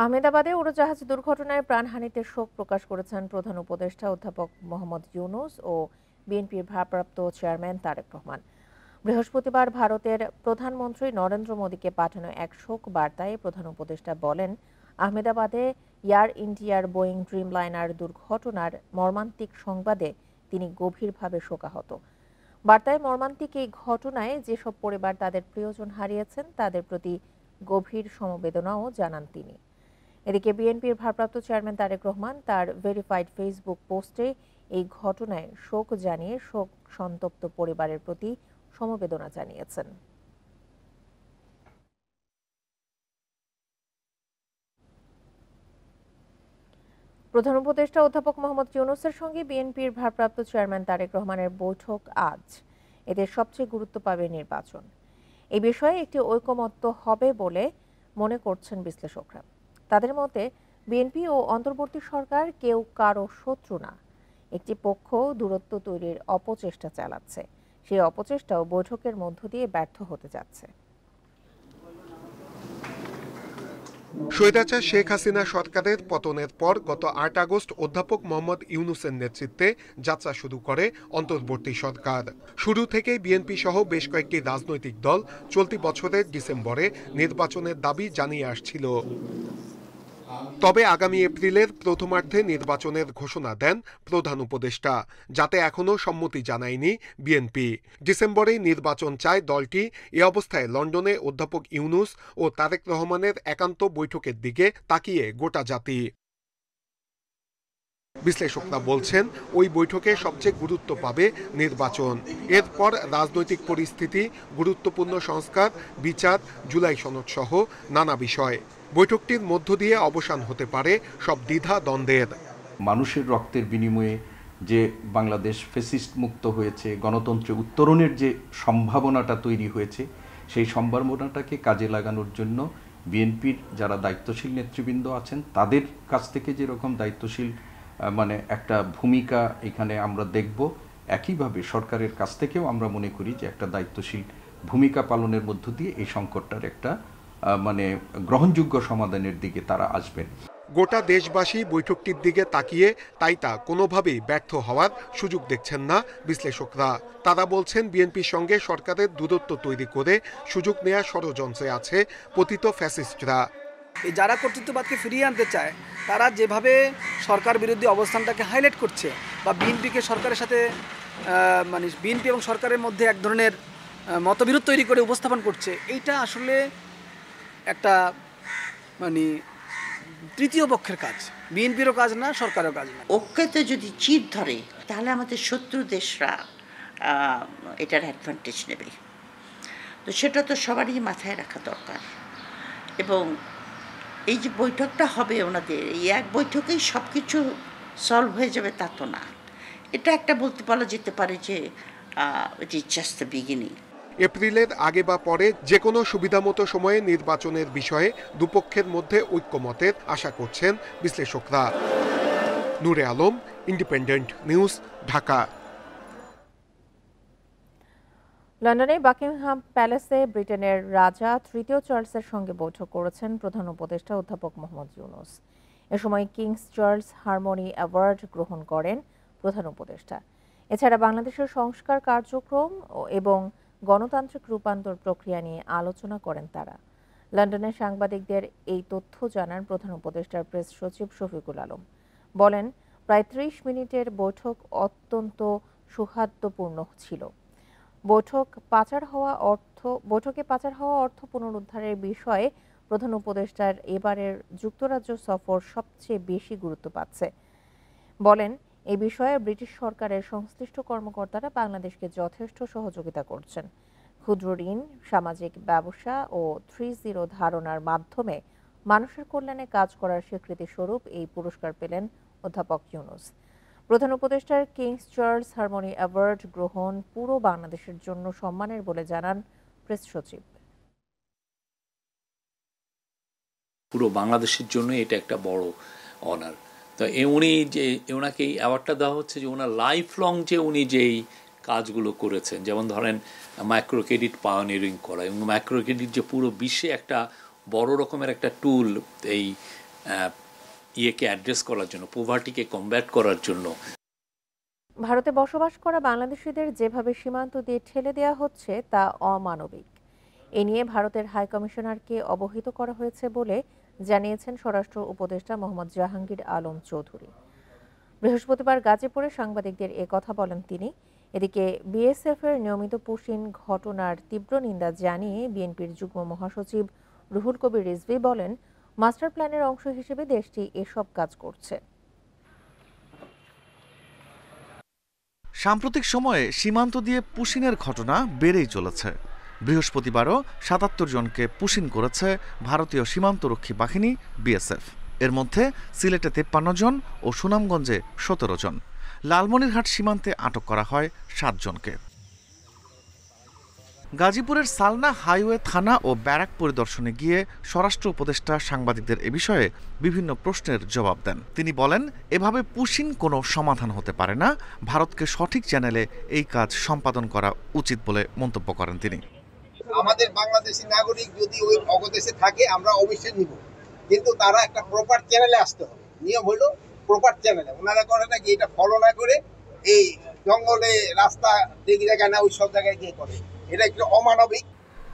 আহমেদাবাদে উড়োজাহাজ দুর্ঘটনায় প্রাণহানিতে শোক প্রকাশ করেছেন প্রধান উপদেষ্টা অধ্যাপক মোহাম্মদ ইউনূস ও বিএনপির ভারপ্রাপ্ত চেয়ারম্যান তারেক রহমান। বৃহস্পতিবার ভারতের প্রধানমন্ত্রী নরেন্দ্র মোদীকে পাঠানো এক শোক বার্তায় প্রধান উপদেষ্টা বলেন, আহমেদাবাদে এয়ার ইন্ডিয়ার বোয়িং ড্রিমলাইনার দুর্ঘটনার মর্মান্তিক সংবাদে তিনি গভীরভাবে শোকাহত। বার্তায় মর্মান্তিক এই ঘটনায় যেসব পরিবার তাদের প্রিয়জন হারিয়েছেন তাদের প্রতি গভীর সমবেদনাও জানান তিনি। এদিকে বিএনপির ভারপ্রাপ্ত চেয়ারম্যান তারেক রহমান তার ভেরিফাইড ফেসবুক পোস্টে এই ঘটনায় শোক জানিয়ে শোক সন্তপ্ত পরিবারের প্রতি সমবেদনা জানিয়েছেন। প্রধান উপদেষ্টা অধ্যাপক মোহাম্মদ ইউনূসের সঙ্গে বিএনপির ভারপ্রাপ্ত চেয়ারম্যান তারেক রহমানের বৈঠক আজ। এতে সবচেয়ে গুরুত্ব পাবে নির্বাচন। এই বিষয়ে একটি ঐকমত্য হবে বলে মনে করছেন বিশ্লেষকরা। তাদের মতে বিএনপি ও অন্তর্বর্তী সরকার কেউ কারো শত্রু না, একটি পক্ষ দূরত্ব তৈরির অপচেষ্টা চালাচ্ছে। সেই অপচেষ্টাও বৈঠকের মধ্য দিয়ে ব্যর্থ হতে যাচ্ছে। স্বৈরাচার শেখ হাসিনা সরকারের পতনের পর গত ৮ আগস্ট অধ্যাপক মোহাম্মদ ইউনূসের নেতৃত্বে যাত্রা শুরু করে অন্তর্বর্তী সরকার। শুরু থেকেই বিএনপি সহ বেশ কয়েকটি রাজনৈতিক দল চলতি বছরের ডিসেম্বরে নির্বাচনের দাবি জানিয়ে আসছিল। তবে আগামী এপ্রিলের প্রথমার্ধে নির্বাচনের ঘোষণা দেন প্রধান উপদেষ্টা, যাতে এখনও সম্মতি জানায়নি বিএনপি। ডিসেম্বরেই নির্বাচন চায় দলটি। এ অবস্থায় লন্ডনে অধ্যাপক ইউনূস ও তারেক রহমানের একান্ত বৈঠকের দিকে তাকিয়ে গোটা জাতি। বিশ্লেষকরা বলছেন, ওই বৈঠকে সবচেয়ে গুরুত্ব পাবে নির্বাচন। এরপর রাজনৈতিক পরিস্থিতি, গুরুত্বপূর্ণ সংস্কার, বিচার, জুলাই সনদ সহ নানা বিষয়। বৈঠকটির মধ্য দিয়ে অবসান হতে পারে সব দ্বিধা দ্বন্দ্বের। মানুষের রক্তের বিনিময়ে যে বাংলাদেশ ফ্যাসিস্ট মুক্ত হয়েছে, গণতন্ত্রে উত্তরণের যে সম্ভাবনাটা তৈরি হয়েছে, সেই সম্ভাবনাটাকে কাজে লাগানোর জন্য বিএনপির যারা দায়িত্বশীল নেতৃবৃন্দ আছেন তাদের কাছ থেকে যেরকম দায়িত্বশীল একটা ভূমিকা এখানে আমরা দেখব, একইভাবে সরকারের কাছ থেকেও আমরা মনে করি যে একটা দায়িত্বশীল ভূমিকা পালনের মধ্য দিয়ে এই সংকটটার একটা গ্রহণযোগ্য সমাধানের দিকে তারা আসবেন। গোটা দেশবাসী বৈঠকটির দিকে তাকিয়ে তাই তা কোনোভাবেই ব্যর্থ হওয়ার সুযোগ দেখছেন না বিশ্লেষকরা। তারা বলছেন, বিএনপির সঙ্গে সরকারের দূরত্ব তৈরি করে সুযোগ নেওয়ার ষড়যন্ত্রে আছে পতিত ফ্যাসিস্টরা। যারা কর্তৃত্ববাদকে ফিরিয়ে আনতে চায় তারা যেভাবে সরকার বিরোধী অবস্থানটাকে হাইলাইট করছে বা বিএনপিকে সরকারের সাথে বিএনপি এবং সরকারের মধ্যে এক ধরনের মতবিরোধ তৈরি করে উপস্থাপন করছে, এইটা আসলে একটা তৃতীয় পক্ষের কাজ, বিএনপিরও কাজ না, সরকারের কাজ না। ঐক্যতে যদি চির ধরে তাহলে আমাদের শত্রু দেশরা এটার অ্যাডভান্টেজ নেবে। তো সেটা তো সবারই মাথায় রাখা দরকার। এবং এই যে বৈঠকটা হবে ওনাদের, এই এক বৈঠকেই সব কিছু সলভ হয়ে যাবে তা তো না। এটা একটা বলতে বলা যেতে পারে যে it is just the beginning. এপ্রিলের আগে বা পরে যে কোনো সুবিধামতো সময়ে নির্বাচনের বিষয়ে দুপক্ষের মধ্যে ঐক্যমতের আশা করছেন বিশ্লেষকরা। নূরে আলম, ইন্ডিপেন্ডেন্ট নিউজ, ঢাকা। লন্ডনে বাকিংহাম প্যালেসে ব্রিটেনের রাজা তৃতীয় চার্লসের সঙ্গে বৈঠক করেছেন প্রধান উপদেষ্টা অধ্যাপক মোহাম্মদ ইউনূস। এ সময় কিংস চার্লস হারমোনি অ্যাওয়ার্ড গ্রহণ করেন প্রধান উপদেষ্টা। এছাড়া বাংলাদেশের সংস্কার কার্যক্রম এবং গণতান্ত্রিক রূপান্তর প্রক্রিয়া নিয়ে আলোচনা করেন তারা। লন্ডনে সাংবাদিকদের এই তথ্য জানান প্রধান উপদেষ্টার প্রেস সচিব শফিকুল আলম। বলেন, প্রায় ৩০ মিনিটের বৈঠক অত্যন্ত সৌহার্দ্যপূর্ণ ছিল। বৈঠকে পাচার হওয়া অর্থ পুনরুদ্ধারের বিষয়ে প্রধান উপদেষ্টার এবারের যুক্তরাজ্য সফর সবচেয়ে বেশি গুরুত্ব পাচ্ছে। বলেন, এই বিষয়ে ব্রিটিশ সরকারের সংশ্লিষ্ট কর্মকর্তারা বাংলাদেশকে যথেষ্ট সহযোগিতা করছেন। ক্ষুদ্র ঋণ, সামাজিক ব্যবসা ও 3-0 ধারণার মাধ্যমে মানুষের কল্যাণে কাজ করার স্বীকৃতি স্বরূপ এই পুরস্কার পেলেন অধ্যাপক ইউনূস। প্রধান উপদেষ্টার কিংস চার্লস হারমোনি অ্যাওয়ার্ড গ্রহণ পুরো বাংলাদেশের জন্য সম্মানের বলে জানান প্রেস সচিব। পুরো বাংলাদেশের জন্য এটা একটা বড় অনার। তো উনি যে ওনাকে এই অ্যাওয়ার্ডটা দেওয়া হচ্ছে যে ওনার লাইফ লং যে উনি যেই কাজগুলো করেছেন, যেমন ধরেন মাইক্রো ক্রেডিট পায়োনিয়ারিং করা, এবং মাইক্রো ক্রেডিট যে পুরো বিশ্বে একটা বড় রকমের একটা টুল, এই ইয়েকে অ্যাড্রেস করার জন্য, পোভার্টিকে কমব্যাট করার জন্য। ভারতে বসবাস করা বাংলাদেশিদের যেভাবে সীমান্ত দিয়ে ঠেলে দেওয়া হচ্ছে তা অমানবিক। এ নিয়ে ভারতের হাই কমিশনারকে অবহিত করা হয়েছে বলে জানিয়েছেন স্বরাষ্ট্র উপদেষ্টা মোহাম্মদ জাহাঙ্গীর আলম চৌধুরী। বৃহস্পতিবার গাজীপুরে সাংবাদিকদের এ কথা বলেন তিনি। এদিকে বিএসএফ এর নিয়মিত পুশিন ঘটনার তীব্র নিন্দা জানিয়ে বিএনপির যুগ্ম মহাসচিব রুহুল কবির রিজভী বলেন, মাস্টার প্ল্যানের অংশ হিসেবে দেশটি এসব কাজ করছে। সাম্প্রতিক সময়ে সীমান্ত দিয়ে পুশিনের ঘটনা বেড়েই চলেছে। বৃহস্পতিবারও ৭৭ জনকে পুশিন করেছে ভারতীয় সীমান্তরক্ষী বাহিনী বিএসএফ। এর মধ্যে সিলেটে ৫৩ জন ও সুনামগঞ্জে ১৭ জন। লালমনিরহাট সীমান্তে আটক করা হয় ৭ জনকে। গাজীপুরের সালনা হাইওয়ে থানা ও ব্যারাক পরিদর্শনে গিয়ে স্বরাষ্ট্র উপদেষ্টা সাংবাদিকদের এ বিষয়ে বিভিন্ন প্রশ্নের জবাব দেন। তিনি বলেন, এভাবে পুশিন কোনো সমাধান হতে পারে না। ভারতকে সঠিক চ্যানেলে এই কাজ সম্পাদন করা উচিত বলে মন্তব্য করেন তিনি। আমাদের বাংলাদেশি নাগরিক যদি ওই অবদেশে থাকে আমরা অবশ্যই নিব, কিন্তু তারা একটা প্রপার চ্যানেলে আসতে হবে। নিয়ম হলো প্রপার চ্যানেলে। ওনারা করে নাকি এটা ফলো না করে এই জঙ্গলে রাস্তা ঠিক জায়গায় না ওই সব জায়গায় গিয়ে করে, এটা একটু অমানবিক।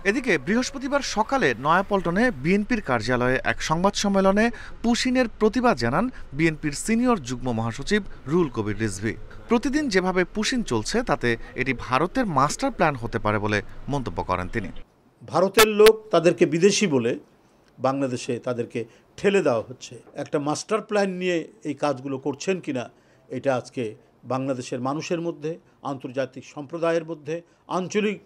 এদিকে বৃহস্পতিবার সকালে নয়াপল্টনে বিএনপির কার্যালয়ে এক সংবাদ সম্মেলনে পুশিনের প্রতিবাদ জানান বিএনপির সিনিয়র যুগ্ম মহাসচিব রুহুল কবির রিজভী। প্রতিদিন যেভাবে পুশিন চলছে তাতে এটি ভারতের মাস্টার প্ল্যান হতে পারে বলে মন্তব্য করেন তিনি। ভারতের লোক তাদেরকে বিদেশি বলে বাংলাদেশে তাদেরকে ঠেলে দেওয়া হচ্ছে। একটা মাস্টার প্ল্যান নিয়ে এই কাজগুলো করছেন কিনা এটা আজকে বাংলাদেশের মানুষের মধ্যে, আন্তর্জাতিক সম্প্রদায়ের মধ্যে, আঞ্চলিক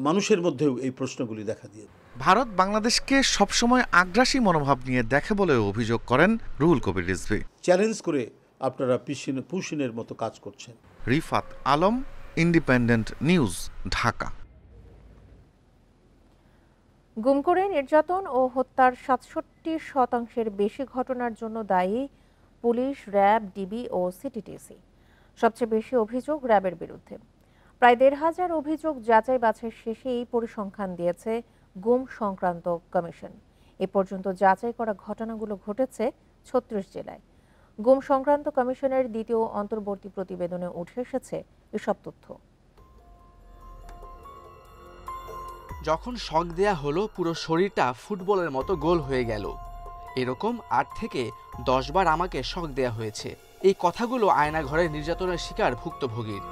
মানুষের মধ্যেও এই প্রশ্নগুলি দেখা দিয়ে। ভারত বাংলাদেশকে সবসময় আগ্রাসী মনোভাব নিয়ে দেখে বলে অভিযোগ করেন রুহুল কবির রিজভী। চ্যালেঞ্জ করে আপনারা পুশিনের মতো কাজ করছেন। Rifat Alam, independent news, Dhaka. গুম করে নির্যাতন ও হত্যার ৬৭% বেশি ঘটনার জন্য দায়ী পুলিশ, র্যাব, ডিবি ও সিটিটিসি। সবচেয়ে বেশি অভিযোগ র্যাবের বিরুদ্ধে। প্রায় ১৫০০ অভিযোগ যাচাই বাছাই শেষে এই পরিসংখ্যান দিয়েছে গুম সংক্রান্ত কমিশন। এ পর্যন্ত যাচাই করা ঘটনাগুলো ঘটেছে ৩৬ জেলায়। গুম সংক্রান্ত কমিশনের দ্বিতীয় অন্তর্বর্তী প্রতিবেদনে উঠে এসেছে এসব তথ্য। যখন শক দেয়া হলো পুরো শরীরটা ফুটবলের মতো গোল হয়ে গেল, এরকম ৮ থেকে ১০ বার আমাকে শক দেয়া হয়েছে। এই কথাগুলো আয়নাঘরের নির্যাতনের শিকার ভুক্তভোগীর।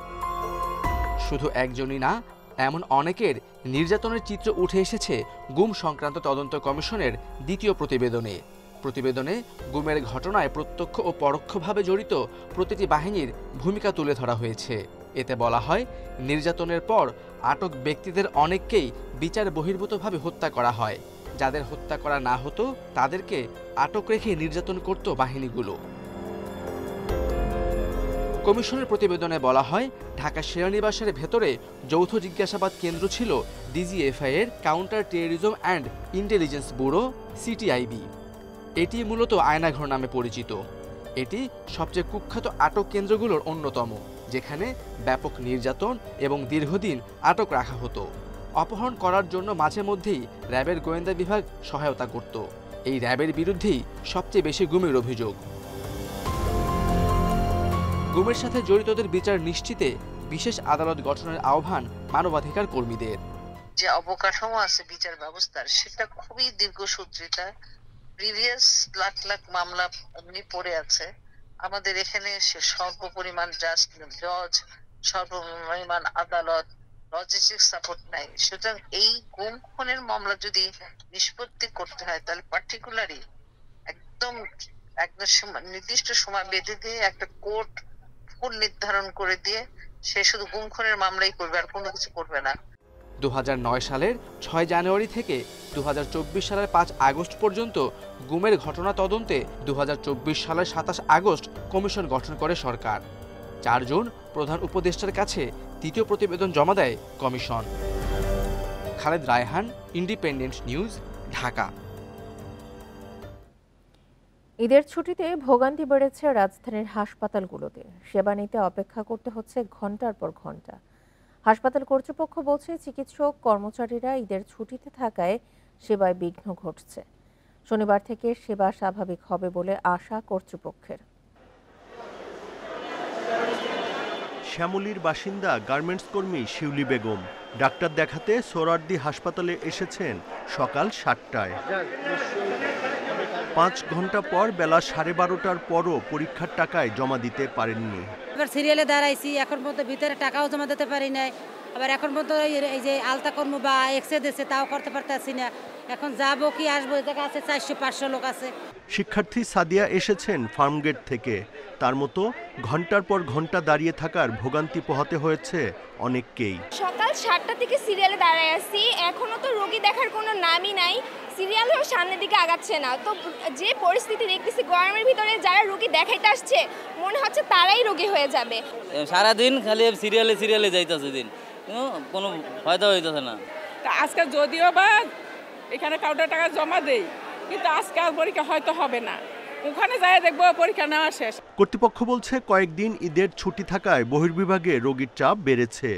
শুধু একজনই না, এমন অনেকের নির্যাতনের চিত্র উঠে এসেছে গুম সংক্রান্ত তদন্ত কমিশনের দ্বিতীয় প্রতিবেদনে। প্রতিবেদনে গুমের ঘটনায় প্রত্যক্ষ ও পরোক্ষভাবে জড়িত প্রতিটি বাহিনীর ভূমিকা তুলে ধরা হয়েছে। এতে বলা হয়, নির্যাতনের পর আটক ব্যক্তিদের অনেককেই বিচার বহির্ভূতভাবে হত্যা করা হয়। যাদের হত্যা করা না হতো তাদেরকে আটক রেখে নির্যাতন করত বাহিনীগুলো। কমিশনের প্রতিবেদনে বলা হয়, ঢাকা সেনানিবাসের ভেতরে যৌথ জিজ্ঞাসাবাদ কেন্দ্র ছিল ডিজিএফআই এর counter terrorism and intelligence bureau CTIB. এটি মূলত আয়নাঘর নামে পরিচিত। এটি সবচেয়ে কুখ্যাত আটক কেন্দ্রগুলোর অন্যতম, যেখানে ব্যাপক নির্যাতন এবং দীর্ঘদিন আটক রাখা হতো। অপহরণ করার জন্য মাঝে মধ্যেই র্যাবের গোয়েন্দা বিভাগ সহায়তা করত। এই র্যাবের বিরুদ্ধেই সবচেয়ে বেশি গুমের অভিযোগ। গুমের সাথে জড়িতদের বিচার নিশ্চিতে বিশেষ আদালত গঠনের আহ্বান মানবাধিকার কর্মীদের। যে অবকাঠামো আছে বিচার ব্যবস্থার, সেটা খুবই দীর্ঘসূত্রিতা। প্রিভিয়াস লাখ লাখ মামলা এমনি পড়ে আছে। আমাদের এখানে স্বল্প পরিমাণ জজ, স্বল্প পরিমাণ আদালত, লজিস্টিক সাপোর্ট নাই। সুতরাং এই গুম খুনের মামলা যদি নিষ্পত্তি করতে হয়, তাহলে পার্টিকুলারলি একদম নির্দিষ্ট সময় বেঁধে দিয়ে একটা কোর্ট ফুল নির্ধারণ করে দিয়ে সে শুধু গুম খুনের মামলাই করবে, আর কোনো কিছু করবে না। ২০০৯ সালের ৬ জানুয়ারি থেকে ২০২৪ সালের ৫ আগস্ট পর্যন্ত গুমের ঘটনা তদন্তে ২০২৪ সালের ২৭ আগস্ট কমিশন গঠন করে সরকার। ৪ জন প্রধান উপদেষ্টার কাছে তৃতীয় প্রতিবেদন জমা দেয় commission. Khaled Raihan, independent news, Dhaka. ঈদের ছুটিতে ভোগান্তি বেড়েছে রাজধানীর হাসপাতালগুলোতে। সেবা নিতে অপেক্ষা করতে হচ্ছে ঘন্টার পর ঘন্টা। হাসপাতাল কর্তৃপক্ষ বলছে, চিকিৎসক কর্মচারীরা ঈদের ছুটিতে থাকায় সেবায় বিঘ্ন ঘটছে। শনিবার থেকে সেবা স্বাভাবিক হবে বলে আশা কর্তৃপক্ষের। শ্যামলীর বাসিন্দা গার্মেন্টস কর্মী শিউলি বেগম ডাক্তার দেখাতে সোহরাওয়ার্দী হাসপাতালে এসেছেন সকাল 7টায়। 5 ঘন্টা পর বেলা 12:30টার পরও পরীক্ষার টাকায় জমা দিতে পারেননি। এবার সিরিয়ালে দাঁড়াইছি, এখন পর্যন্ত ভিতরে টাকাও জমা দিতে পারি নাই। আবার এখন পর্যন্ত এই যে আলতা কর্ম বা এক্সরে দিচ্ছে তাও করতে পারতেছি না। এখন যাবো কি আসবো, এই জায়গা আছে 400-500 লোক আছে। শিক্ষার্থী সাদিয়া এসেছেন ফার্মগেট থেকে। তার মতো ঘন্টার পর ঘন্টা দাঁড়িয়ে থাকার ভোগান্তি পোহাতে হয়েছে অনেককেই। সকাল 7টা থেকে সিরিয়ালে দাঁড়ায় আছি, এখনো তো রোগী দেখার কোনো নামই নাই। সিরিয়ালও সামনের দিকে আগাচ্ছে না। তো যে পরিস্থিতি দেখতেছি গরমের ভিতরে যারা রোগী দেখাইতে আসছে মনে হচ্ছে তারাই রোগী হয়ে যাবে। সারাদিন খালি সিরিয়ালে যাইতেছে দিন, কোনো ফায়দা হইতেছে না। আজকে যদিও বা এখানে কাউন্টার টাকা জমা দেই, কিন্তু আজকে আর পরীক্ষা হয়তো হবে না। ওখানে যাই দেখবো পরীক্ষা নেওয়া শেষ। কর্তৃপক্ষ বলছে কয়েকদিন ঈদের ছুটি থাকায় বহির্বিভাগে রোগীর চাপ বেড়েছে।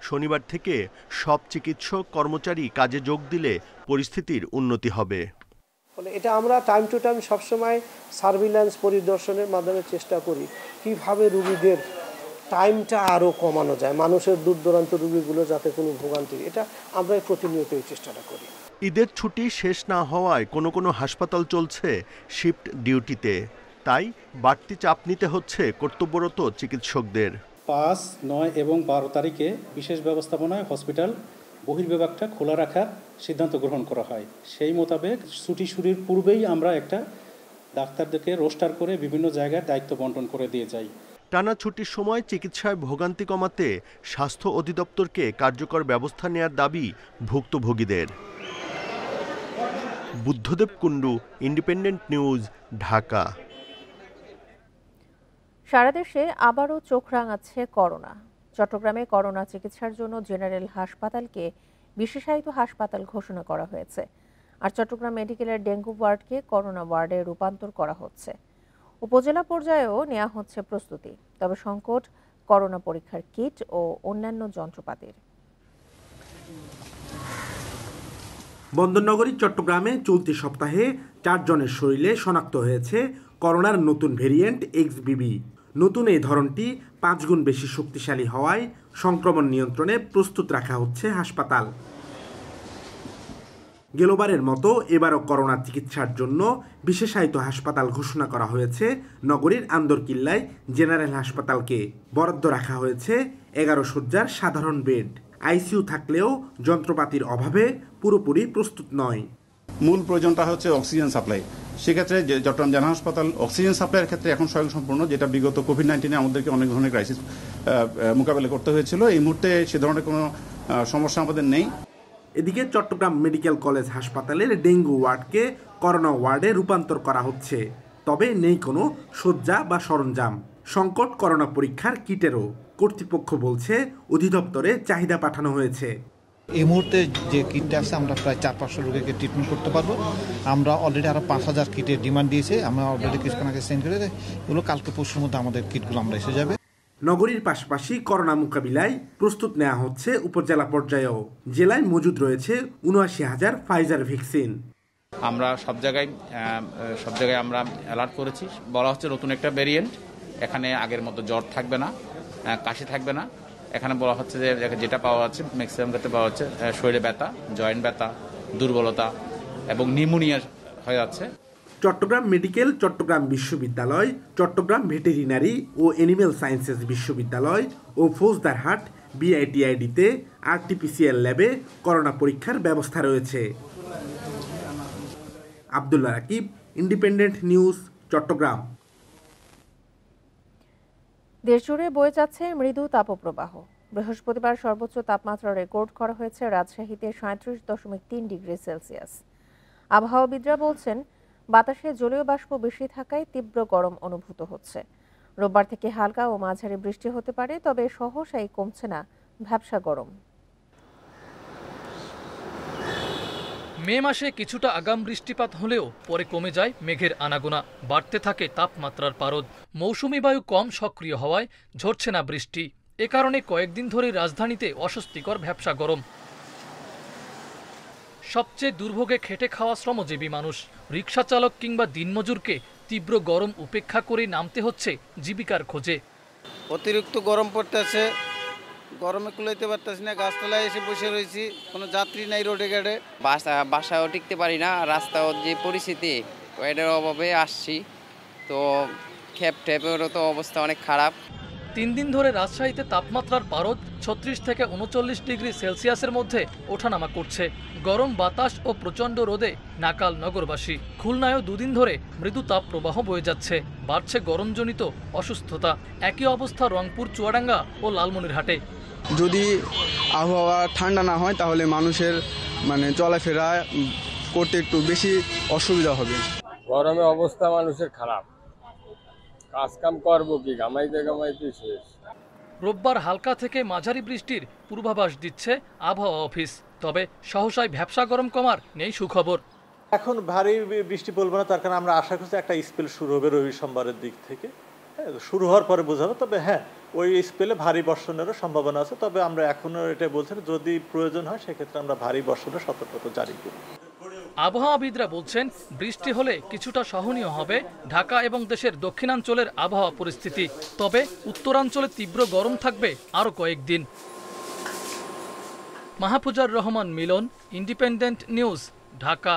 শনিবার থেকে সব চিকিৎসক কর্মচারী কাজে যোগ দিলে পরিস্থিতির উন্নতি হবে। এটা আমরা টাইম টু টাইম সবসময় সার্ভিল্যান্স পরিদর্শনের মাধ্যমে চেষ্টা করি কিভাবে রোগীদের টাইমটা আরও কমানো যায়, মানুষের দূর দূরান্ত রোগীগুলো যাতে কোনো ভোগান্তি, এটা আমরা প্রতিনিয়ত এই চেষ্টাটা করি। ঈদের ছুটি শেষ না হওয়ায় কোনো কোনো হাসপাতাল চলছে শিফট ডিউটিতে, তাই বাড়তি চাপ নিতে হচ্ছে কর্তব্যরত চিকিৎসকদের। 5, 9 এবং 12 তারিখে বিশেষ ব্যবস্থাপনায় হসপিটাল বহির্বিভাগটা খোলা রাখার সিদ্ধান্ত গ্রহণ করা হয়। সেই মোতাবেক ছুটি শুরুর পূর্বেই আমরা একটা ডাক্তারদেরকে রোস্টার করে বিভিন্ন জায়গায় দায়িত্ব বন্টন করে দিয়ে যাই। টানা ছুটির সময় চিকিৎসায় ভোগান্তি কমাতে স্বাস্থ্য অধিদপ্তরকে কার্যকর ব্যবস্থা নেওয়ার দাবি ভুক্তভোগীদের। Buddhadeb Kundu, independent news, Dhaka. সারা দেশে আবারও চোখ রাঙাচ্ছে করোনা। চট্টগ্রামে করোনা চিকিৎসার জন্য জেনারেল হাসপাতালকে বিশেষায়িত হাসপাতাল ঘোষণা করা হয়েছে। আর চট্টগ্রাম মেডিকেলের ডেঙ্গু ওয়ার্ডকে করোনা ওয়ার্ডে রূপান্তর করা হচ্ছে। উপজেলা পর্যায়েও নেওয়া হচ্ছে প্রস্তুতি। তবে সংকট করোনা পরীক্ষার কিট ও অন্যান্য যন্ত্রপাতির। বন্দরনগরী চট্টগ্রামে চলতি সপ্তাহে 4 জনের শরীরে শনাক্ত হয়েছে করোনার নতুন ভেরিয়েন্ট XBB। নতুন এই ধরনটি 5 গুণ বেশি শক্তিশালী হওয়ায় সংক্রমণ নিয়ন্ত্রণে প্রস্তুত রাখা হচ্ছে হাসপাতাল। গেলবারের মতো এবারও করোনা চিকিৎসার জন্য বিশেষায়িত হাসপাতাল ঘোষণা করা হয়েছে নগরীর আন্দরকিল্লায় জেনারেল হাসপাতালকে। বরাদ্দ রাখা হয়েছে 11 শয্যার সাধারণ বেড। আইসিইউ থাকলেও যন্ত্রপাতির অভাবে পুরোপুরি প্রস্তুত নয়। মূল প্রয়োজনটা হচ্ছে অক্সিজেন সাপ্লাই। সেক্ষেত্রে চট্টগ্রাম জেনারেল হাসপাতাল অক্সিজেন সাপ্লাইয়ের ক্ষেত্রে এখন স্বয়ংসম্পূর্ণ, যেটা বিগত কোভিড-19 আমাদেরকে অনেক ধরনের ক্রাইসিস মোকাবেলা করতে হয়েছিল। এই মুহূর্তে সে ধরনের কোনো সমস্যা আমাদের নেই। এদিকে চট্টগ্রাম মেডিকেল কলেজ হাসপাতালের ডেঙ্গু ওয়ার্ডকে করোনা ওয়ার্ডে রূপান্তর করা হচ্ছে। তবে নেই কোনো শয্যা বা সরঞ্জাম। সংকট করোনা পরীক্ষার কিটেরও। কর্তৃপক্ষ বলছে অধিদপ্তরে চাহিদা পাঠানো হয়েছে। এই মুহূর্তে যে কিটটা আছে আমরা প্রায় 400-500 রোগীকে ট্রিটমেন্ট করতে পারবো। আমরা অলরেডি আরো 5000 কিটের ডিমান্ড দিয়েছে। আমরা অলরেডি কিছুক্ষণ আগে সেন্ড করে দেয়, এগুলো কালকে পরশুর মধ্যে আমাদের কিটগুলো আমরা এসে যাবে। নগরীর পাশাপাশি করোনা মোকাবিলায় প্রস্তুত নেওয়া হচ্ছে উপজেলা পর্যায়েও। জেলায় মজুদ রয়েছে ৭৯,০০০ ফাইজার ভ্যাকসিন। আমরা সব জায়গায় আমরা অ্যালার্ট করেছি। বলা হচ্ছে নতুন একটা ভেরিয়েন্ট, এখানে আগের মতো জ্বর থাকবে না, কাশি থাকবে না। এখানে বলা হচ্ছে যে যেটা পাওয়া যাচ্ছে ম্যাক্সিমাম ক্ষেত্রে পাওয়া হচ্ছে শরীরে ব্যথা, জয়েন্ট ব্যথা, দুর্বলতা এবং নিউমোনিয়া হয়ে যাচ্ছে। চট্টগ্রাম মেডিকেল, চট্টগ্রাম বিশ্ববিদ্যালয়, চট্টগ্রাম ভেটেরিনারি ও অ্যানিম্যাল সায়েন্সেস বিশ্ববিদ্যালয় ও ফৌজদারহাট বিআইটিআইডিতে RT-PCR ল্যাবে করোনা পরীক্ষার ব্যবস্থা রয়েছে। Abdullah Rakib, Independent News, Chattogram. দেশজুড়ে বয়ে যাচ্ছে মৃদু তাপপ্রবাহ। বৃহস্পতিবার সর্বোচ্চ তাপমাত্রা রেকর্ড করা হয়েছে রাজশাহীতে 37.3 ডিগ্রি সেলসিয়াস। আবহাওয়াবিদরা বলছেন বাতাসে জলীয় বাষ্প বেশি থাকায় তীব্র গরম অনুভূত হচ্ছে। রোববার থেকে হালকা ও মাঝারি বৃষ্টি হতে পারে, তবে সহসাই কমছে না ভ্যাপসা গরম। মে মাসে কিছুটা আগাম বৃষ্টিপাত হলেও পরে কমে যায় মেঘের আনাগোনা, বাড়তে থাকে তাপমাত্রার পারদ। মৌসুমি বায়ু কম সক্রিয় হওয়ায় ঝরছে না বৃষ্টি। এ কারণে কয়েকদিন ধরে রাজধানীতে অস্বস্তিকর ভ্যাপসা গরম। সবচেয়ে দুর্ভোগে খেটে খাওয়া শ্রমজীবী মানুষ। রিকশা চালক কিংবা দিনমজুরকে তীব্র গরম উপেক্ষা করে নামতে হচ্ছে জীবিকার খোঁজে। অতিরিক্ত গরম পড়তেছে, গরমে কুলাইতে পারতেছি না, গাছতলায় এসে বসে রয়েছি, কোনো যাত্রী নাই রোডে ঘাটে। বাসায়ও টিকতে পারি না, রাস্তাও যে পরিস্থিতি এটার অভাবে আসছি, তো খেপ টেপেরও তো অবস্থা অনেক খারাপ। 3 দিন ধরে রাজশাহীতে তাপমাত্রার পারদ 36 থেকে 39 ডিগ্রি সেলসিয়াসের মধ্যে ওঠানামা করছে। গরম বাতাস ও প্রচণ্ড রোদে নাকাল নগরবাসী। খুলনায়ও 2 দিন ধরে মৃদু তাপ প্রবাহ বয়ে যাচ্ছে, বাড়ছে গরমজনিত অসুস্থতা। একই অবস্থা রংপুর, চুয়াডাঙ্গা ও লালমনিরহাটে। যদি আবহাওয়া ঠান্ডা না হয় তাহলে মানুষের চলাফেরা করতে একটু বেশি অসুবিধা হবে। গরমে অবস্থা মানুষের খারাপ, কাজ কাম করবো কি, ঘামাইতে ঘামাইতে শেষ। রোববার হালকা থেকে মাঝারি বৃষ্টির পূর্বাভাস দিচ্ছে আবহাওয়া অফিস। তবে সহসায় ভ্যাপসা গরম কমার নেই সুখবর। এখন ভারী বৃষ্টি বলবো না, তার কারণ আমরা আশা করছি একটা স্পেল শুরু হবে রবি সোমবারের দিক থেকে। শুরু হওয়ার পরে বোঝাবো। তবে হ্যাঁ, ওই স্পেলে ভারী বর্ষণেরও সম্ভাবনা আছে। তবে আমরা এখনো এটা বলছি, যদি প্রয়োজন হয় সেক্ষেত্রে আমরা ভারী বর্ষণের সতর্কতা জারি করি। আবহাওয়াবিদরা বলছেন, বৃষ্টি হলে কিছুটা সহনীয় হবে ঢাকা এবং দেশের দক্ষিণাঞ্চলের আবহাওয়া পরিস্থিতি। তবে উত্তরাঞ্চলে তীব্র গরম থাকবে আরও কয়েকদিন। মাহফুজার রহমান মিলন, ইন্ডিপেন্ডেন্ট নিউজ, ঢাকা।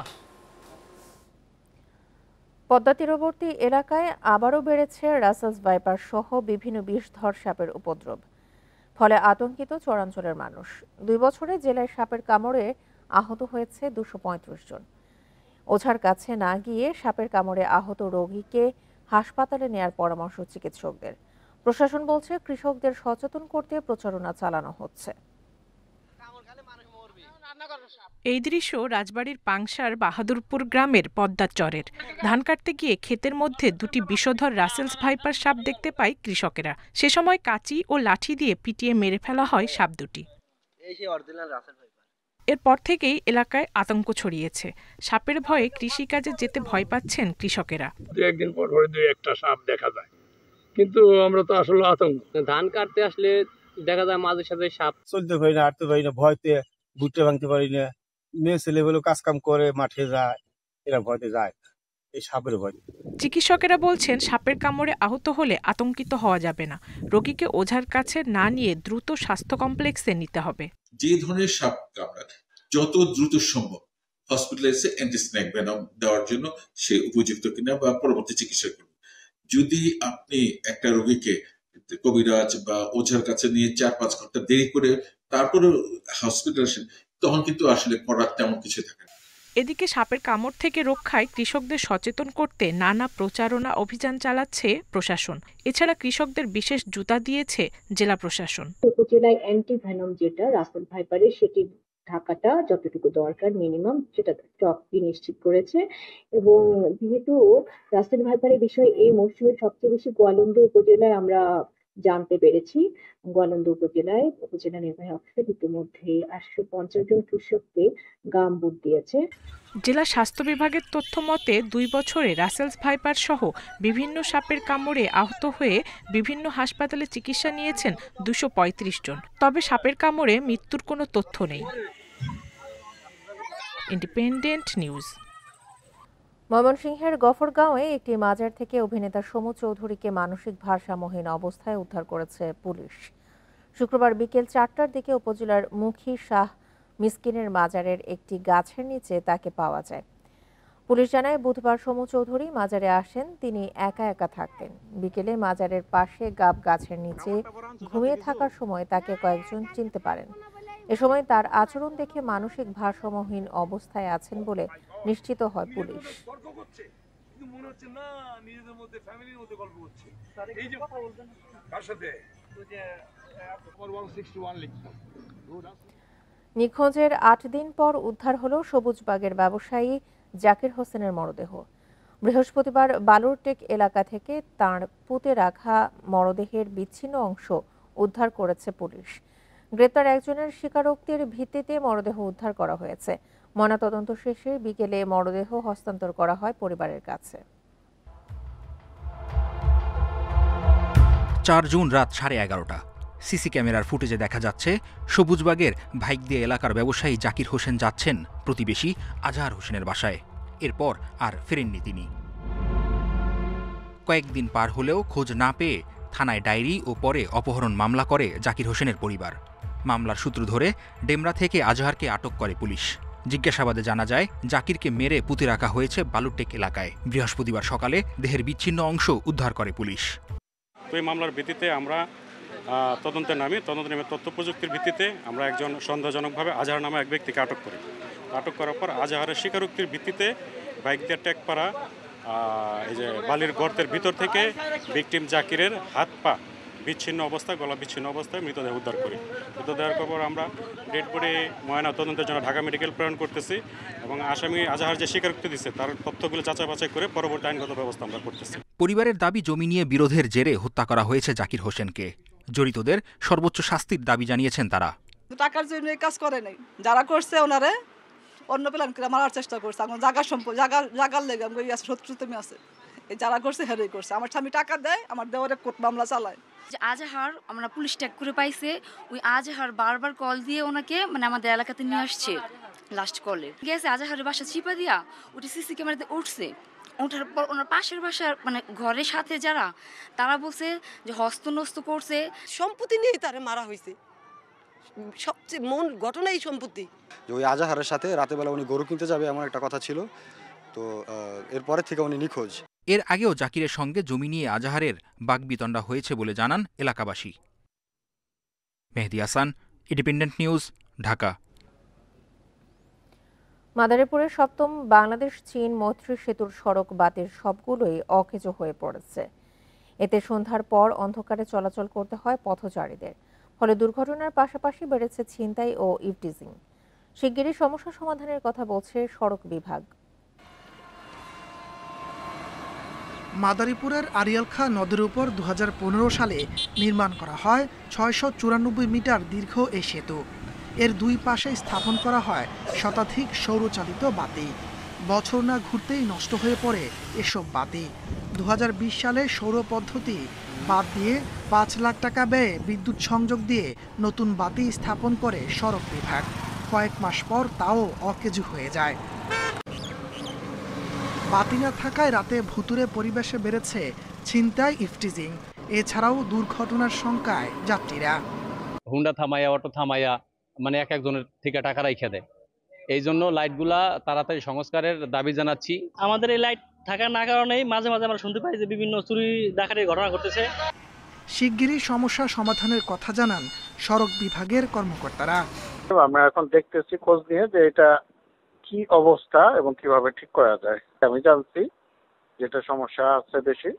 পদ্মা তীরবর্তী এলাকায় আবারও বেড়েছে রাসেলস ভাইপার সহ বিভিন্ন বিষধর সাপের উপদ্রব। ফলে আতঙ্কিত চরাঞ্চলের মানুষ। 2 বছরে জেলায় সাপের কামড়ে আহত হয়েছে 235 জন। ওঝার কাছে না গিয়ে সাপের কামড়ে আহত রোগীকে হাসপাতালে নেয়ার পরামর্শ চিকিৎসকদের। প্রশাসন বলছে, কৃষকদের সচেতন করতে প্রচারণা চালানো হচ্ছে। এই দৃশ্য রাজবাড়ীর পাংশার বাহাদুরপুর গ্রামের পদ্মার চরের। ধান কাটতে গিয়ে ক্ষেতের মধ্যে 2টি বিষধর রাসেলস ভাইপার সাপ দেখতে পায় কৃষকেরা। সে সময় কাঁচি ও লাঠি দিয়ে পিটিয়ে মেরে ফেলা হয় সাপ দুটি। এরপর থেকেই এলাকায় আতঙ্ক ছড়িয়েছে। সাপের ভয়ে কৃষিকাজে যেতে ভয় পাচ্ছেন কৃষকেরা। একদিন পর পরে 2-1টা সাপ দেখা যায়, কিন্তু আমরা তো আসলে আতঙ্ক। ধান কাটতে আসলে দেখা যায় মাঝে সাথে সাপ। চলতে পারি না, হাঁটতে পারি না, ভয়তে ভুট্টা ভাঙতে পারি না। মেয়ে ছেলেগুলো কাজ কাম করে মাঠে যায়, এরা ভয়তে যায় এই সাপের ভয়। চিকিৎসকেরা বলছেন, সাপের কামড়ে আহত হলে আতঙ্কিত হওয়া যাবে না। রোগীকে ওঝার কাছে না নিয়ে দ্রুত স্বাস্থ্য কমপ্লেক্সে নিতে হবে। যে ধরনের সাপ কামড়ায় যত দ্রুত সম্ভব হসপিটালাইজে অ্যান্টিস্নেক ভেনম দেওয়ার জন্য সে উপযুক্ত কিনা বা পরবর্তী চিকিৎসা করবে। যদি আপনি একটা রোগীকে কবিরাজ বা ওঝার কাছে নিয়ে 4-5 ঘন্টা দেরি করে তারপরে হসপিটাল আসেন, তখন কিন্তু আসলে করার তেমন কিছু থাকে না। এদিকে সাপের কামড় থেকে রক্ষায় কৃষকদের সচেতন করতে নানা প্রচারণা অভিযান চালাচ্ছে প্রশাসন। এছাড়া কৃষকদের বিশেষ জুতা দিয়েছে জেলা প্রশাসন। উপজেলায় অ্যান্টি ভেনম যেটা রাসেল ভাইপারের, সেটি ঢাকাটা যতটুকু দরকার মিনিমাম সেটা স্টকটি নিশ্চিত করেছে। এবং যেহেতু রাসেল ভাইপারের বিষয়ে এই মৌসুমে সবচেয়ে বেশি গোয়ালন্দ উপজেলায় আমরা জানতে পেরেছি। গোয়ালন্দ উপজেলায় উপজেলা নির্বাহী অফিসার ইতিমধ্যে 850 জন কৃষককে গাম বুট দিয়েছে। জেলা স্বাস্থ্য বিভাগের তথ্য মতে 2 বছরে রাসেলস ভাইপার সহ বিভিন্ন সাপের কামড়ে আহত হয়ে বিভিন্ন হাসপাতালে চিকিৎসা নিয়েছেন 235 জন। তবে সাপের কামড়ে মৃত্যুর কোনো তথ্য নেই। Independent news. ময়মনসিংহের গফরগাঁওয়ে একটি মাজার থেকে অভিনেতা সমু চৌধুরীকে মানসিক ভারসাম্যহীন অবস্থায় উদ্ধার করেছে পুলিশ। শুক্রবার বিকেল 4টার দিকে উপজেলার মুখী শাহ মিসকিনের মাজারের একটি গাছের নিচে তাকে পাওয়া যায়। পুলিশ জানায়, বুধবার সমু চৌধুরী মাজারে আসেন। তিনি একা একা থাকতেন। বিকেলে মাজারের পাশে গাব গাছের নিচে ঘুমিয়ে থাকার সময় তাকে কয়েকজন চিনতে পারেন। এ সময় তার আচরণ দেখে মানসিক ভারসাম্যহীন অবস্থায় আছেন বলে নিশ্চিত হয় পুলিশ। নিখোঁজের 8 দিন পর উদ্ধার হলো সবুজবাগের ব্যবসায়ী জাকির হোসেনের মরদেহ। বৃহস্পতিবার বালুরটেক এলাকা থেকে তাঁর পুঁতে রাখা মরদেহের বিচ্ছিন্ন অংশ উদ্ধার করেছে পুলিশ। গ্রেপ্তার একজনের স্বীকারোক্তির ভিত্তিতে মরদেহ উদ্ধার করা হয়েছে। ময়নাতদন্ত শেষে বিকেলে মরদেহ হস্তান্তর করা হয় পরিবারের কাছে। 4 জুন রাত 11:30। সিসি ক্যামেরার ফুটেজে দেখা যাচ্ছে সবুজবাগের ভাইকদিয়া এলাকার ব্যবসায়ী জাকির হোসেন যাচ্ছেন প্রতিবেশী আজহার হোসেনের বাসায়। এরপর আর ফেরেননি তিনি। কয়েকদিন পার হলেও খোঁজ না পেয়ে থানায় ডায়েরি ও পরে অপহরণ মামলা করে জাকির হোসেনের পরিবার। মামলার সূত্র ধরে ডেমরা থেকে আজহারকে আটক করে পুলিশ। জিজ্ঞাসাবাদে জানা যায় জাকিরকে মেরে পুঁতে রাখা হয়েছে বালুরটেক এলাকায়। বৃহস্পতিবার সকালে দেহের বিচ্ছিন্ন অংশ উদ্ধার করে পুলিশ। তো এই মামলার ভিত্তিতে আমরা তদন্তে নামি তথ্য প্রযুক্তির ভিত্তিতে আমরা একজন সন্দেহজনকভাবে আজহার নামে এক ব্যক্তিকে আটক করি। আটক করার পর আজহারের স্বীকারোক্তির ভিত্তিতে ভাইকদিয়া টেকপাড়া এই যে বালির গর্তের ভিতর থেকে ভিকটিম জাকিরের হাত পা বিচ্ছিন্ন অবস্থায়, গলা বিচ্ছিন্ন অবস্থায় মৃতদেহ উদ্ধার করি। মৃতদেহের খবর আমরা ডেড বডি ময়না তদন্তের জন্য ঢাকা মেডিকেল প্রেরণ করতেছি এবং আসামি আজহার যে স্বীকারোক্তি দিচ্ছে তার তথ্যগুলো যাচাই বাছাই করে পরবর্তী আইনগত ব্যবস্থা আমরা করতেছি। পরিবারের দাবি জমি নিয়ে বিরোধের জেরে হত্যা করা হয়েছে জাকির হোসেনকে। জড়িতদের সর্বোচ্চ শাস্তির দাবি জানিয়েছেন তারা। টাকার জন্য কাজ করে নাই, যারা করছে ওনারে অন্য প্ল্যান করে মারার চেষ্টা করছে। আমার জাগার লেগে আমি শত্রুতমি আছে, এই যারা করছে হেরেই করছে। আমার স্বামী টাকা দেয়, আমার দেওয়ারে কোর্ট মামলা চালায়। আজহার আমরা পুলিশ ট্যাগ করে পাইছে, ওই আজহার বারবার কল দিয়ে ওনাকে আমাদের এলাকাতে নিয়ে আসছে। লাস্ট কলে গেছে আজহারের বাসা চিপা দিয়া ওটি সিসি ক্যামেরাতে উঠছে। ওঠার পর ওনার পাশের বাসার ঘরের সাথে যারা তারা বলছে যে হস্তনস্ত করছে, সম্পত্তি নিয়েই তারে মারা হয়েছে। সবচেয়ে মূল ঘটনাই সম্পত্তি। ওই আজহারের সাথে রাতের বেলা উনি গরু কিনতে যাবে এমন একটা কথা ছিল, তো এরপরে থেকে উনি নিখোঁজ। এর আগেও জাকিরের সঙ্গে জমি নিয়ে আজহারের বাগবিতণ্ডা হয়েছে বলে জানান এলাকাবাসী। মেহেদী হাসান, ইন্ডিপেন্ডেন্ট নিউজ, ঢাকা। মাদারীপুরের ৭ম বাংলাদেশ চীন মৈত্রী সেতুর সড়ক বাতির সবগুলোই অকেজো হয়ে পড়েছে। এতে সন্ধ্যার পর অন্ধকারে চলাচল করতে হয় পথচারীদের। ফলে দুর্ঘটনার পাশাপাশি বেড়েছে ছিনতাই ও ইভটিজিং। শিগগিরই সমস্যা সমাধানের কথা বলছে সড়ক বিভাগ। মাদারীপুরের আড়িয়ালখা নদীর উপর ২০১৫ সালে নির্মাণ করা হয় ৬৯৪ মিটার দীর্ঘ এই সেতু। এর দুই পাশে স্থাপন করা হয় শতাধিক সৌরচালিত বাতি। বছর না ঘুরতেই নষ্ট হয়ে পড়ে এসব বাতি। ২০২০ সালে সৌর পদ্ধতি বাদ দিয়ে ৫ লাখ টাকা ব্যয়ে বিদ্যুৎ সংযোগ দিয়ে নতুন বাতি স্থাপন করে সড়ক বিভাগ। কয়েক মাস পর তাও অকেজো হয়ে যায়। বাতি না থাকায় রাতে ভুতুরে পরিবেশে বেড়েছে ছিনতাই, ইভটিজিং। এছাড়াও দুর্ঘটনার শঙ্কায় যাত্রীরা। হুন্ডা থামাইয়া, অটো থামাইয়া এক একজনের থেকে টাকা রাইখা দেয়। এই জন্য লাইটগুলা তাড়াতাড়ি সংস্কারের দাবি জানাচ্ছি। আমাদের এই লাইট থাকার না কারণেই মাঝে মাঝে আমরা শুনতে পাই যে বিভিন্ন চুরি ডাকাতির ঘটনা ঘটতেছে। শিগগিরই সমস্যা সমাধানের কথা জানান সড়ক বিভাগের কর্মকর্তারা। আমরা এখন দেখতেছি খোঁজ নিয়ে যে এটা কি অবস্থা এবং কিভাবে ঠিক করা যায়। আমি জানছি যেটা সমস্যা আছে বেশি,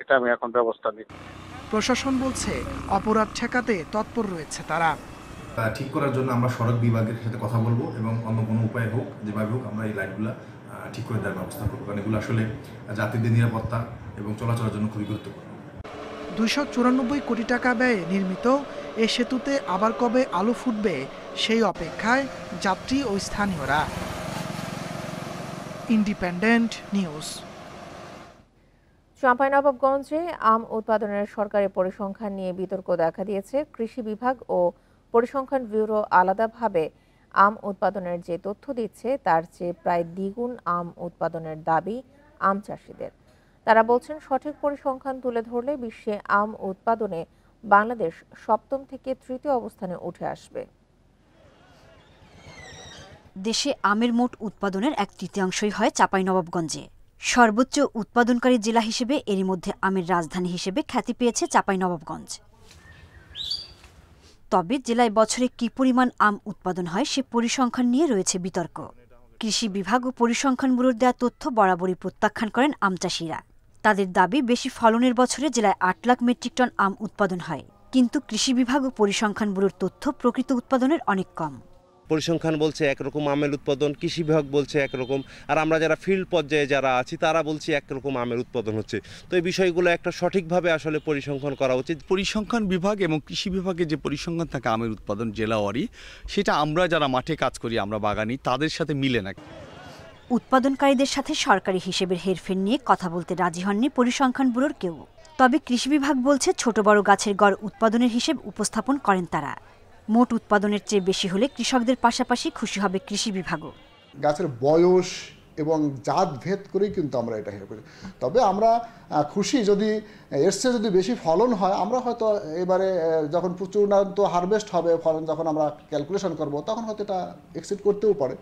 এটা আমি এখন ব্যবস্থা নিই। প্রশাসন বলছে অপরাধ ঠেকাতে তৎপর রয়েছে তারা। ঠিক করার জন্য আমরা সড়ক বিভাগের সাথে কথা বলবো এবং অন্য কোনো উপায় হোক, যেভাবে হোক আমরা এই লাইটগুলো ঠিক করে দেওয়ার ব্যবস্থা করবো, কারণ এগুলো আসলে যাত্রীদের নিরাপত্তা এবং চলাচলের জন্য খুবই গুরুত্বপূর্ণ। ২৯৪ কোটি টাকা ব্যয়ে নির্মিত এ সেতুতে আবার কবে আলো ফুটবে সেই অপেক্ষায় যাত্রী ও স্থানীয়রা। Independent news. চাঁপাইনবাবগঞ্জে আম উৎপাদনের সরকারি পরিসংখ্যান নিয়ে বিতর্ক দেখা দিয়েছে। কৃষি বিভাগ ও পরিসংখ্যান ব্যুরো আলাদাভাবে আম উৎপাদনের যে তথ্য দিচ্ছে তার চেয়ে প্রায় দ্বিগুণ আম উৎপাদনের দাবি আম চাষিদের। তারা বলছেন সঠিক পরিসংখ্যান তুলে ধরলে বিশ্বে আম উৎপাদনে বাংলাদেশ ৭ম থেকে ৩য় অবস্থানে উঠে আসবে। দেশে আমের মোট উৎপাদনের 1/3 হয় চাঁপাইনবাবগঞ্জে। সর্বোচ্চ উৎপাদনকারী জেলা হিসেবে এরই মধ্যে আমের রাজধানী হিসেবে খ্যাতি পেয়েছে চাঁপাইনবাবগঞ্জ। তবে জেলায় বছরে কি পরিমাণ আম উৎপাদন হয় সে পরিসংখ্যান নিয়ে রয়েছে বিতর্ক। কৃষি বিভাগ ও পরিসংখ্যান ব্যুরোর দেওয়া তথ্য বরাবরই প্রত্যাখ্যান করেন আম চাষিরা। তাদের দাবি বেশি ফলনের বছরে জেলায় ৮ লাখ মেট্রিক টন আম উৎপাদন হয়, কিন্তু কৃষি বিভাগ ও পরিসংখ্যান ব্যুরোর তথ্য প্রকৃত উৎপাদনের অনেক কম। পরিসংখ্যান বলছে একরকম আমের উৎপাদন, কৃষি বিভাগ বলছে একরকম, আর আমরা যারা ফিল্ড পর্যায়ে যারা আছি তারা বলছি একরকম আমের উৎপাদন হচ্ছে। তো এই বিষয়গুলো একটা সঠিকভাবে আসলে পরিসংখ্যান করা উচিত। পরিসংখ্যান বিভাগ এবং কৃষি বিভাগে যে পরিসংখ্যান থাকে আমের উৎপাদন জেলাওয়ারি, সেটা আমরা যারা মাঠে কাজ করি, আমরা বাগানি, তাদের সাথে মিলে না। উৎপাদনকারীদের সাথে সরকারি হিসেবের হেরফের নিয়ে কথা বলতে রাজি হননি পরিসংখ্যান ব্যুরোর কেউ। তবে কৃষি বিভাগ বলছে ছোট বড় গাছের গড় উৎপাদনের হিসেব উপস্থাপন করেন তারা। মোট উৎপাদনের চেয়ে বেশি হলে কৃষকদের পাশাপাশি খুশি হবে কৃষি বিভাগও। গাছের বয়স এবং জাত ভেদ করেই কিন্তু আমরা এটা হেরে করি। তবে আমরা খুশি যদি এর চেয়ে যদি বেশি ফলন হয়, আমরা হয়তো এবারে যখন প্রচুরান্ত হারভেস্ট হবে ফলন, যখন আমরা ক্যালকুলেশন করব তখন হয়তো এটা এক্সিড করতেও পারে।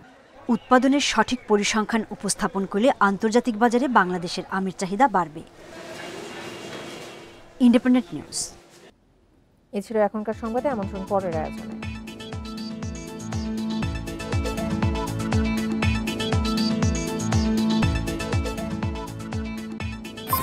উৎপাদনের সঠিক পরিসংখ্যান উপস্থাপন করলে আন্তর্জাতিক বাজারে বাংলাদেশের আমের চাহিদা বাড়বে। Independent news. এ ছিল এখনকার সংবাদে, আমন্ত্রণ পরের আয়োজনে।